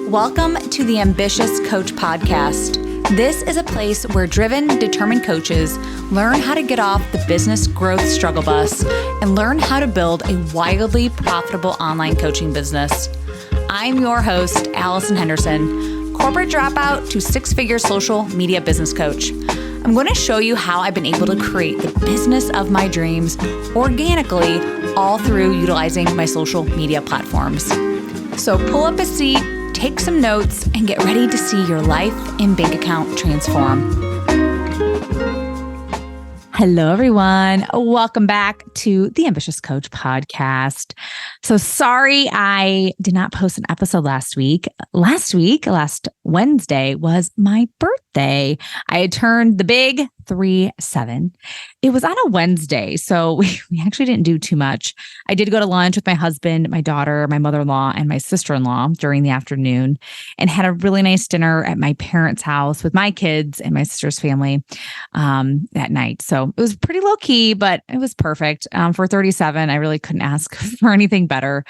Welcome to the Ambitious Coach Podcast. This is a place where driven, determined coaches learn how to get off the business growth struggle bus and learn how to build a wildly profitable online coaching business. I'm your host, Allison Henderson, corporate dropout to six-figure social media business coach. I'm going to show you how I've been able to create the business of my dreams organically, all through utilizing my social media platforms. So pull up a seat, take some notes, and get ready to see your life and bank account transform. Hello, everyone. Welcome back to the Ambitious Coach Podcast. So sorry I did not post an episode last week. Last Wednesday was my birthday. I had turned the big 37. It was on a Wednesday, so we actually didn't do too much. I did go to lunch with my husband, my daughter, my mother-in-law, and my sister-in-law during the afternoon and had a really nice dinner at my parents' house with my kids and my sister's family that night. So it was pretty low-key, but it was perfect. For 37, I really couldn't ask for anything better.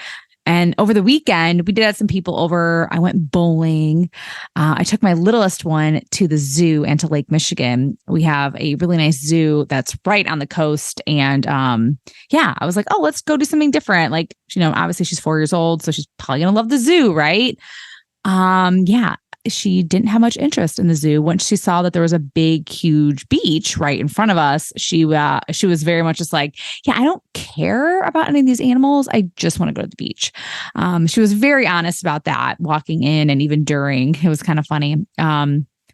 And over the weekend, we did have some people over. I went bowling. I took my littlest one to the zoo and to Lake Michigan. We have a really nice zoo that's right on the coast. And I was like, oh, let's go do something different. Like, obviously she's 4 years old, so she's probably going to love the zoo, right? She didn't have much interest in the zoo. Once she saw that there was a big, huge beach right in front of us, she was very much just like, I don't care about any of these animals. I just want to go to the beach. She was very honest about that, walking in and even during. It was kind of funny.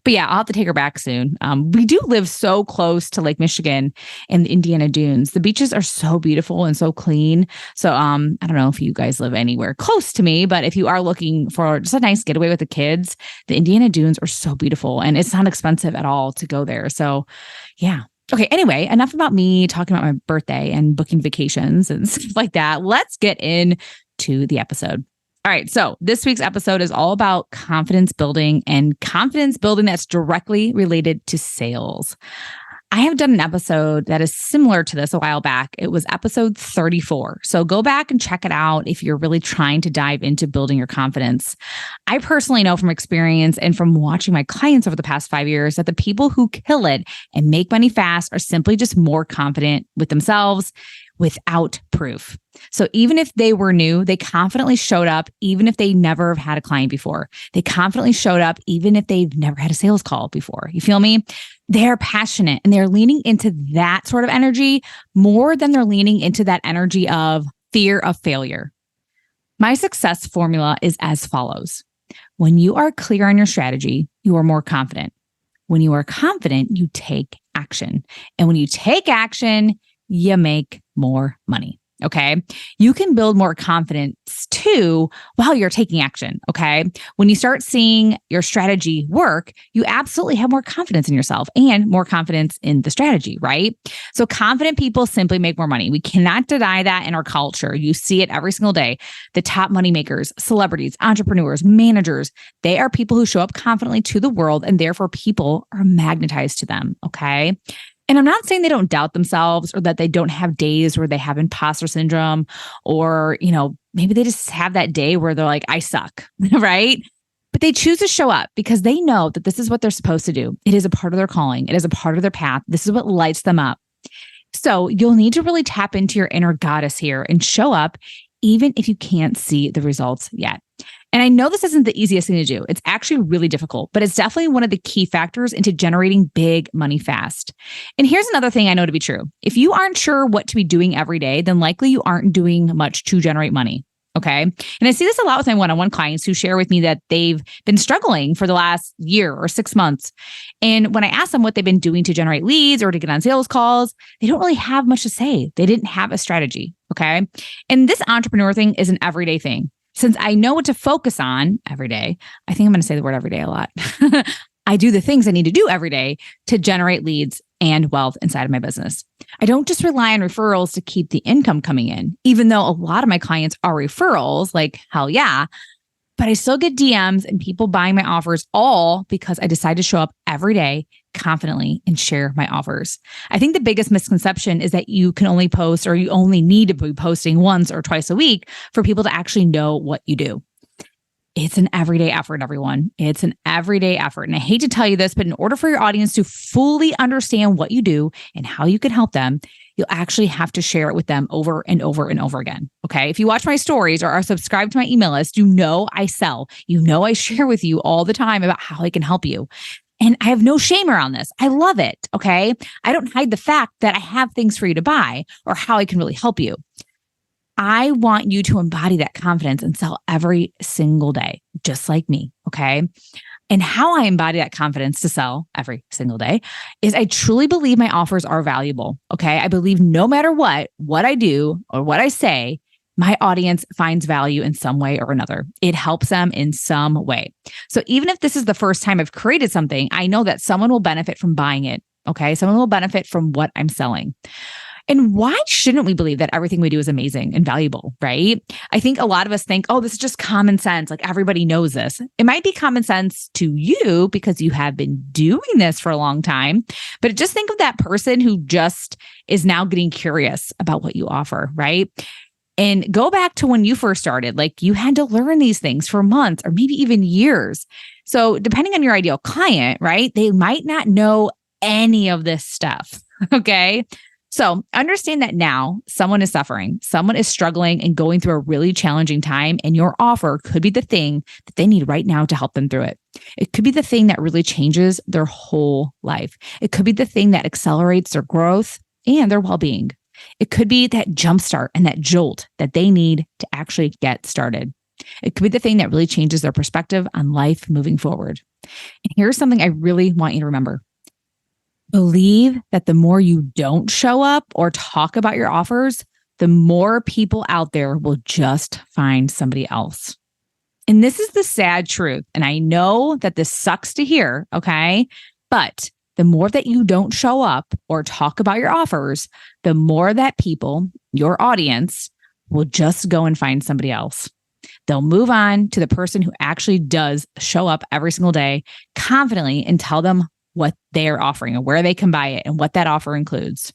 But I'll have to take her back soon. We do live so close to Lake Michigan and the Indiana Dunes. The beaches are so beautiful and so clean. So I don't know if you guys live anywhere close to me, but if you are looking for just a nice getaway with the kids, the Indiana Dunes are so beautiful and it's not expensive at all to go there. So yeah. Okay. Anyway, enough about me talking about my birthday and booking vacations and stuff like that. Let's get into the episode. All right. So this week's episode is all about confidence building and confidence building that's directly related to sales. I have done an episode that is similar to this a while back. It was episode 34. So go back and check it out if you're really trying to dive into building your confidence. I personally know from experience and from watching my clients over the past 5 years that the people who kill it and make money fast are simply just more confident with themselves without proof. So even if they were new, they confidently showed up, even if they never have had a client before. They confidently showed up, even if they've never had a sales call before. You feel me? They're passionate and they're leaning into that sort of energy more than they're leaning into that energy of fear of failure. My success formula is as follows. When you are clear on your strategy, you are more confident. When you are confident, you take action. And when you take action, you make more money. Okay. You can build more confidence too while you're taking action. Okay. When you start seeing your strategy work, you absolutely have more confidence in yourself and more confidence in the strategy, right? So confident people simply make more money. We cannot deny that in our culture. You see it every single day. The top money makers, celebrities, entrepreneurs, managers, they are people who show up confidently to the world and therefore people are magnetized to them. Okay. And I'm not saying they don't doubt themselves or that they don't have days where they have imposter syndrome or, maybe they just have that day where they're like, I suck, right? But they choose to show up because they know that this is what they're supposed to do. It is a part of their calling. It is a part of their path. This is what lights them up. So you'll need to really tap into your inner goddess here and show up even if you can't see the results yet. And I know this isn't the easiest thing to do. It's actually really difficult, but it's definitely one of the key factors into generating big money fast. And here's another thing I know to be true. If you aren't sure what to be doing every day, then likely you aren't doing much to generate money. Okay. And I see this a lot with my one-on-one clients who share with me that they've been struggling for the last year or 6 months. And when I ask them what they've been doing to generate leads or to get on sales calls, they don't really have much to say. They didn't have a strategy. Okay. And this entrepreneur thing is an everyday thing. Since I know what to focus on every day, I think I'm going to say the word every day a lot. I do the things I need to do every day to generate leads and wealth inside of my business. I don't just rely on referrals to keep the income coming in, even though a lot of my clients are referrals, like hell yeah, but I still get DMs and people buying my offers all because I decide to show up every day confidently and share my offers. I think the biggest misconception is that you can only post or you only need to be posting once or twice a week for people to actually know what you do. It's an everyday effort, everyone. It's an everyday effort. And I hate to tell you this, but in order for your audience to fully understand what you do and how you can help them, you'll actually have to share it with them over and over and over again. Okay. If you watch my stories or are subscribed to my email list, you know I sell. You know I share with you all the time about how I can help you. And I have no shame around this. I love it. Okay. I don't hide the fact that I have things for you to buy or how I can really help you. I want you to embody that confidence and sell every single day, just like me. Okay. And how I embody that confidence to sell every single day is I truly believe my offers are valuable. Okay. I believe no matter what I do or what I say, my audience finds value in some way or another. It helps them in some way. So even if this is the first time I've created something, I know that someone will benefit from buying it. Okay. Someone will benefit from what I'm selling. And why shouldn't we believe that everything we do is amazing and valuable, right? I think a lot of us think, oh, this is just common sense. Like everybody knows this. It might be common sense to you because you have been doing this for a long time, but just think of that person who just is now getting curious about what you offer, right? And go back to when you first started, like you had to learn these things for months or maybe even years. So depending on your ideal client, right, they might not know any of this stuff, okay? So understand that now someone is suffering, someone is struggling and going through a really challenging time, and your offer could be the thing that they need right now to help them through it. It could be the thing that really changes their whole life. It could be the thing that accelerates their growth and their well-being. It could be that jumpstart and that jolt that they need to actually get started. It could be the thing that really changes their perspective on life moving forward. And here's something I really want you to remember. Believe that the more you don't show up or talk about your offers, the more people out there will just find somebody else. And this is the sad truth. And I know that this sucks to hear, okay? But the more that you don't show up or talk about your offers, the more that people, your audience, will just go and find somebody else. They'll move on to the person who actually does show up every single day confidently and tell them what they're offering and where they can buy it and what that offer includes.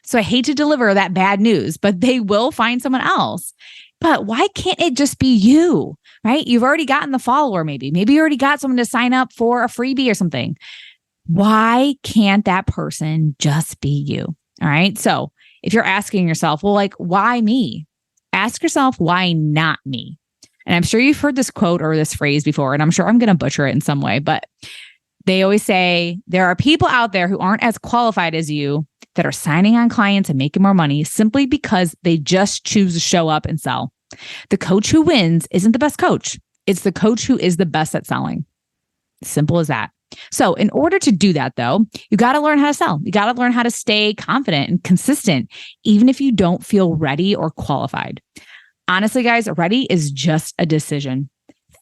So I hate to deliver that bad news, but they will find someone else. But why can't it just be you, right? You've already gotten the follower maybe. Maybe you already got someone to sign up for a freebie or something. Why can't that person just be you? All right. So if you're asking yourself, well, like, why me? Ask yourself, why not me? And I'm sure you've heard this quote or this phrase before, and I'm sure I'm going to butcher it in some way, but they always say there are people out there who aren't as qualified as you that are signing on clients and making more money simply because they just choose to show up and sell. The coach who wins isn't the best coach. It's the coach who is the best at selling. Simple as that. So in order to do that, though, you got to learn how to sell. You got to learn how to stay confident and consistent, even if you don't feel ready or qualified. Honestly, guys, ready is just a decision.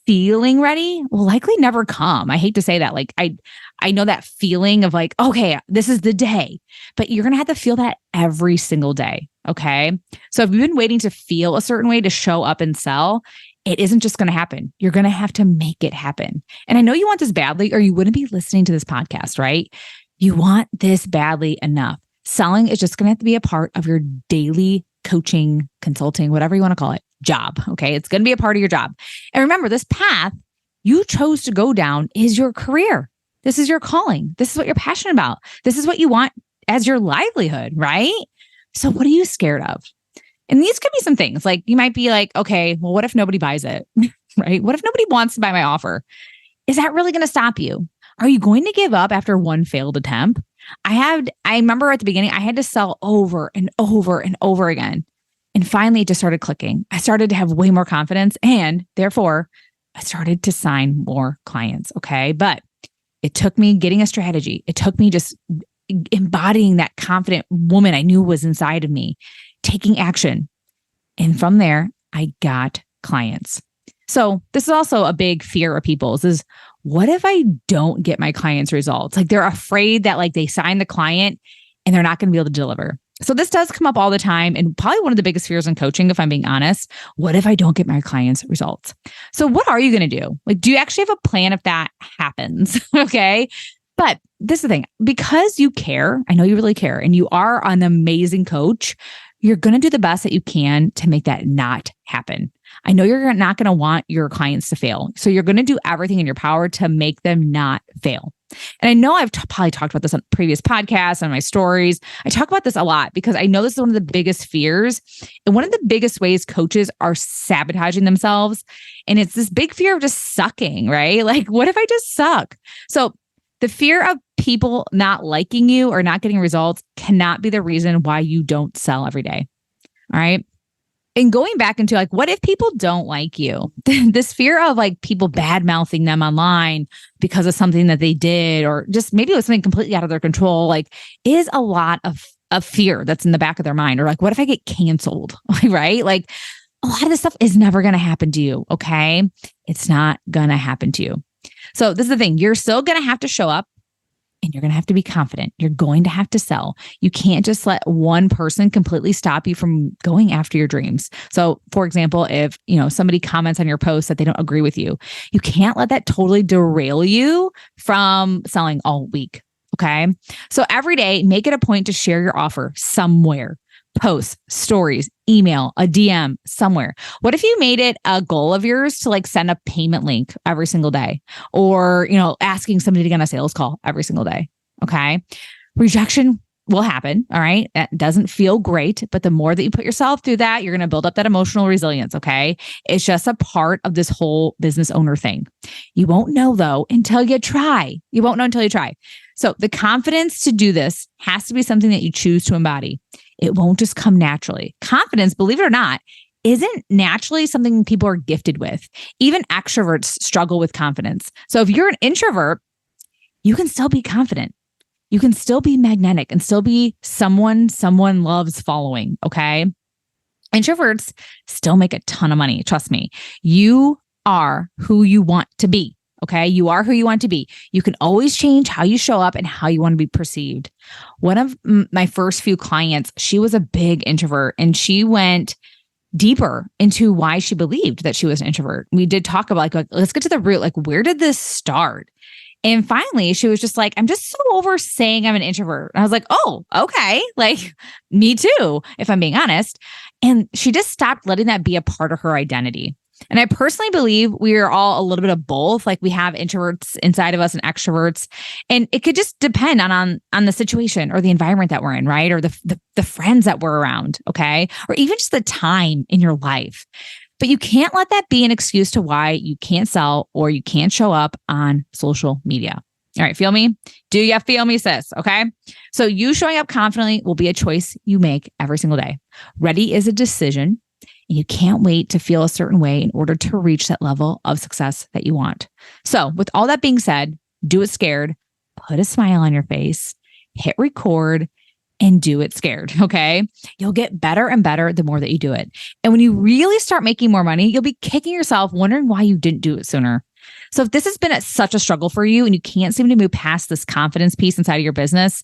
Feeling ready will likely never come. I hate to say that. Like I know that feeling of like, okay, this is the day, but you're going to have to feel that every single day. Okay. So if you've been waiting to feel a certain way to show up and sell, it isn't just going to happen. You're going to have to make it happen. And I know you want this badly, or you wouldn't be listening to this podcast, right? You want this badly enough. Selling is just going to have to be a part of your daily coaching, consulting, whatever you want to call it, job. Okay. It's going to be a part of your job. And remember, this path you chose to go down is your career. This is your calling. This is what you're passionate about. This is what you want as your livelihood, right? So what are you scared of? And these could be some things like you might be like, okay, well, what if nobody buys it, right? What if nobody wants to buy my offer? Is that really going to stop you? Are you going to give up after one failed attempt? I remember at the beginning, I had to sell over and over and over again. And finally, it just started clicking. I started to have way more confidence, and therefore I started to sign more clients. Okay. But it took me getting a strategy. It took me just embodying that confident woman I knew was inside of me, taking action. And from there, I got clients. So this is also a big fear of people's is, what if I don't get my clients' results? Like they're afraid that like they sign the client and they're not going to be able to deliver. So this does come up all the time, and probably one of the biggest fears in coaching, if I'm being honest. What if I don't get my clients' results? So what are you going to do? Like, do you actually have a plan if that happens? Okay. But this is the thing, because you care, I know you really care, and you are an amazing coach, you're going to do the best that you can to make that not happen. I know you're not going to want your clients to fail. So you're going to do everything in your power to make them not fail. And I know I've probably talked about this on previous podcasts, on my stories. I talk about this a lot because I know this is one of the biggest fears and one of the biggest ways coaches are sabotaging themselves. And it's this big fear of just sucking, right? Like, what if I just suck? So the fear of people not liking you or not getting results cannot be the reason why you don't sell every day. All right. And going back into like, what if people don't like you? This fear of like people bad mouthing them online because of something that they did, or just maybe it was something completely out of their control, like is a lot of fear that's in the back of their mind. Or like, what if I get canceled? Right? Like a lot of this stuff is never going to happen to you. Okay. It's not going to happen to you. So this is the thing. You're still going to have to show up. And you're going to have to be confident. You're going to have to sell. You can't just let one person completely stop you from going after your dreams. So for example, if somebody comments on your post that they don't agree with you, you can't let that totally derail you from selling all week. Okay. So every day, make it a point to share your offer somewhere. Posts, stories, email, a DM, somewhere. What if you made it a goal of yours to like send a payment link every single day, or, asking somebody to get on a sales call every single day? Okay. Rejection will happen. All right. That doesn't feel great, but the more that you put yourself through that, you're going to build up that emotional resilience. Okay. It's just a part of this whole business owner thing. You won't know though until you try. You won't know until you try. So the confidence to do this has to be something that you choose to embody. It won't just come naturally. Confidence, believe it or not, isn't naturally something people are gifted with. Even extroverts struggle with confidence. So if you're an introvert, you can still be confident. You can still be magnetic and still be someone loves following. Okay. Introverts still make a ton of money. Trust me. You are who you want to be. Okay. You are who you want to be. You can always change how you show up and how you want to be perceived. One of my first few clients, she was a big introvert and she went deeper into why she believed that she was an introvert. We did talk about like, let's get to the root. Like, where did this start? And finally, she was just like, I'm just so over saying I'm an introvert. And I was like, oh, okay. Like me too, if I'm being honest. And she just stopped letting that be a part of her identity. And I personally believe we are all a little bit of both. Like we have introverts inside of us and extroverts, and it could just depend on the situation or the environment that we're in, right? Or the friends that we're around, okay? Or even just the time in your life. But you can't let that be an excuse to why you can't sell or you can't show up on social media. All right, feel me? Do you feel me, sis? Okay. So you showing up confidently will be a choice you make every single day. Ready is a decision. And you can't wait to feel a certain way in order to reach that level of success that you want. So with all that being said, do it scared, put a smile on your face, hit record, and do it scared. Okay. You'll get better and better the more that you do it. And when you really start making more money, you'll be kicking yourself, wondering why you didn't do it sooner. So if this has been such a struggle for you and you can't seem to move past this confidence piece inside of your business,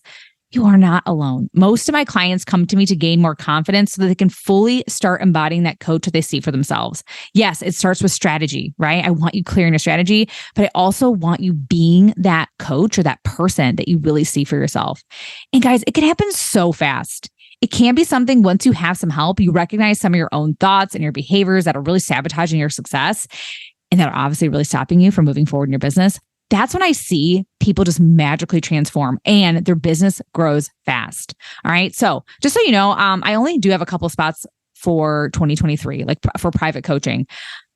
you are not alone. Most of my clients come to me to gain more confidence so that they can fully start embodying that coach that they see for themselves. Yes, it starts with strategy, right? I want you clearing your strategy, but I also want you being that coach or that person that you really see for yourself. And guys, it can happen so fast. It can be something once you have some help, you recognize some of your own thoughts and your behaviors that are really sabotaging your success and that are obviously really stopping you from moving forward in your business. That's when I see people just magically transform and their business grows fast. All right. So just so you know, I only do have a couple spots for 2023, like for private coaching.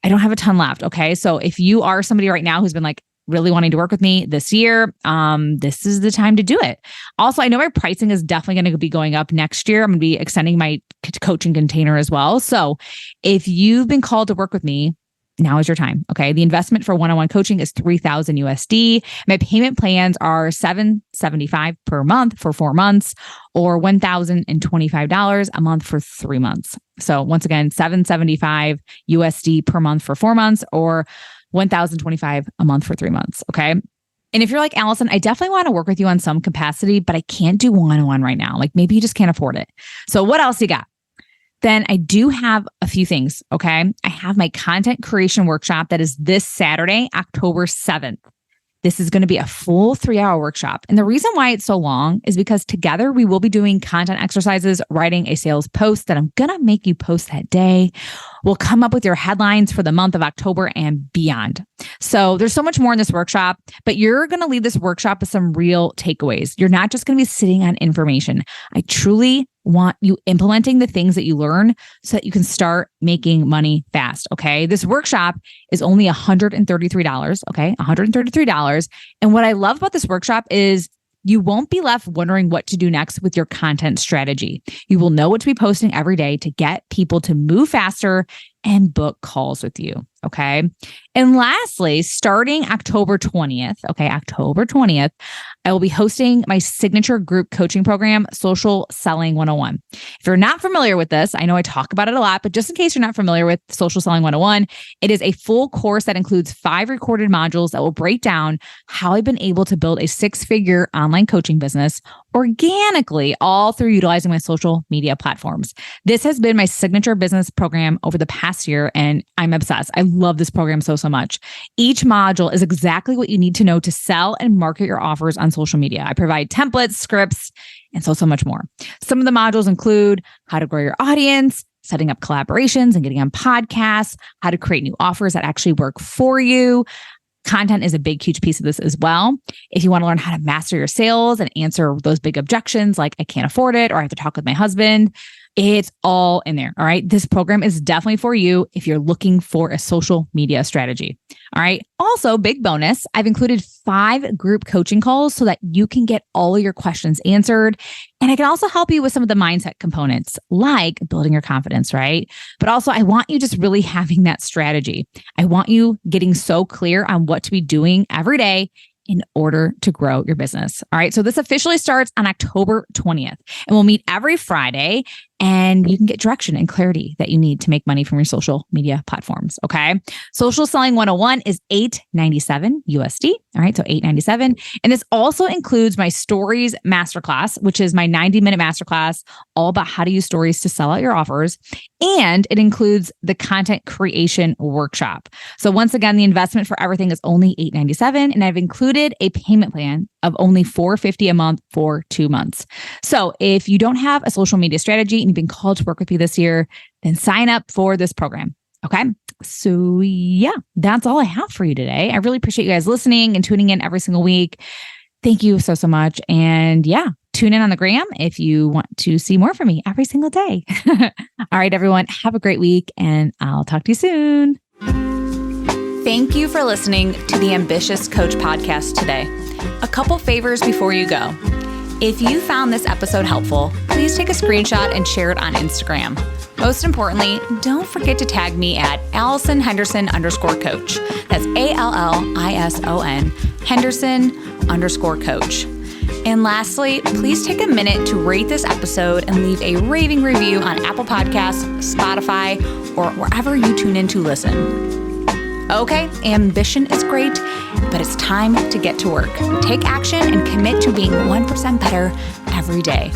I don't have a ton left. Okay. So if you are somebody right now who's been like really wanting to work with me this year, this is the time to do it. Also, I know my pricing is definitely going to be going up next year. I'm going to be extending my coaching container as well. So if you've been called to work with me, now is your time. Okay. The investment for one-on-one coaching is $3,000 USD. My payment plans are $775 per month for 4 months or $1,025 a month for 3 months. So once again, $775 USD per month for 4 months or $1,025 a month for 3 months. Okay. And if you're like, Allison, I definitely want to work with you on some capacity, but I can't do one-on-one right now. Like maybe you just can't afford it. So what else you got? Then I do have a few things, okay? I have my content creation workshop that is this Saturday, October 7th. This is going to be a full 3-hour workshop. And the reason why it's so long is because together we will be doing content exercises, writing a sales post that I'm going to make you post that day. We'll come up with your headlines for the month of October and beyond. So there's so much more in this workshop, but you're going to leave this workshop with some real takeaways. You're not just going to be sitting on information. I truly want you implementing the things that you learn so that you can start making money fast. Okay. This workshop is only $133. Okay. $133. And what I love about this workshop is you won't be left wondering what to do next with your content strategy. You will know what to be posting every day to get people to move faster and book calls with you. Okay. And lastly, starting October 20th, I will be hosting my signature group coaching program, Social Selling 101. If you're not familiar with this, I know I talk about it a lot, but just in case you're not familiar with Social Selling 101, it is a full course that includes 5 recorded modules that will break down how I've been able to build a 6-figure online coaching business organically, all through utilizing my social media platforms. This has been my signature business program over the past year, and I'm obsessed. I love this program so much. Each module is exactly what you need to know to sell and market your offers on social media. I provide templates, scripts, and so much more. Some of the modules include how to grow your audience, setting up collaborations and getting on podcasts, how to create new offers that actually work for you. Content is a big, huge piece of this as well. If you want to learn how to master your sales and answer those big objections like I can't afford it or I have to talk with my husband, it's all in there. All right. This program is definitely for you if you're looking for a social media strategy. All right. Also, big bonus, I've included 5 group coaching calls so that you can get all of your questions answered. And I can also help you with some of the mindset components like building your confidence, right? But also, I want you just really having that strategy. I want you getting so clear on what to be doing every day in order to grow your business. All right. So this officially starts on October 20th, and we'll meet every Friday, and you can get direction and clarity that you need to make money from your social media platforms. Okay. Social Selling 101 is $897 USD. All right. So $897. And this also includes my Stories Masterclass, which is my 90-minute masterclass all about how to use stories to sell out your offers. And it includes the content creation workshop. So once again, the investment for everything is only $897. And I've included a payment plan of only $450 a month for 2 months. So if you don't have a social media strategy and you've been called to work with me this year, then sign up for this program. Okay. So yeah, that's all I have for you today. I really appreciate you guys listening and tuning in every single week. Thank you so much. And yeah, tune in on the gram if you want to see more from me every single day. All right, everyone, have a great week and I'll talk to you soon. Thank you for listening to the Ambitious Coach podcast today. A couple favors before you go. If you found this episode helpful, please take a screenshot and share it on Instagram. Most importantly, don't forget to tag me at Allison Henderson _coach. That's ALLISON Henderson_coach. And lastly, please take a minute to rate this episode and leave a raving review on Apple Podcasts, Spotify, or wherever you tune in to listen. Okay, ambition is great, but it's time to get to work. Take action and commit to being 1% better every day.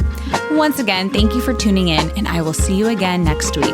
Once again, thank you for tuning in, and I will see you again next week.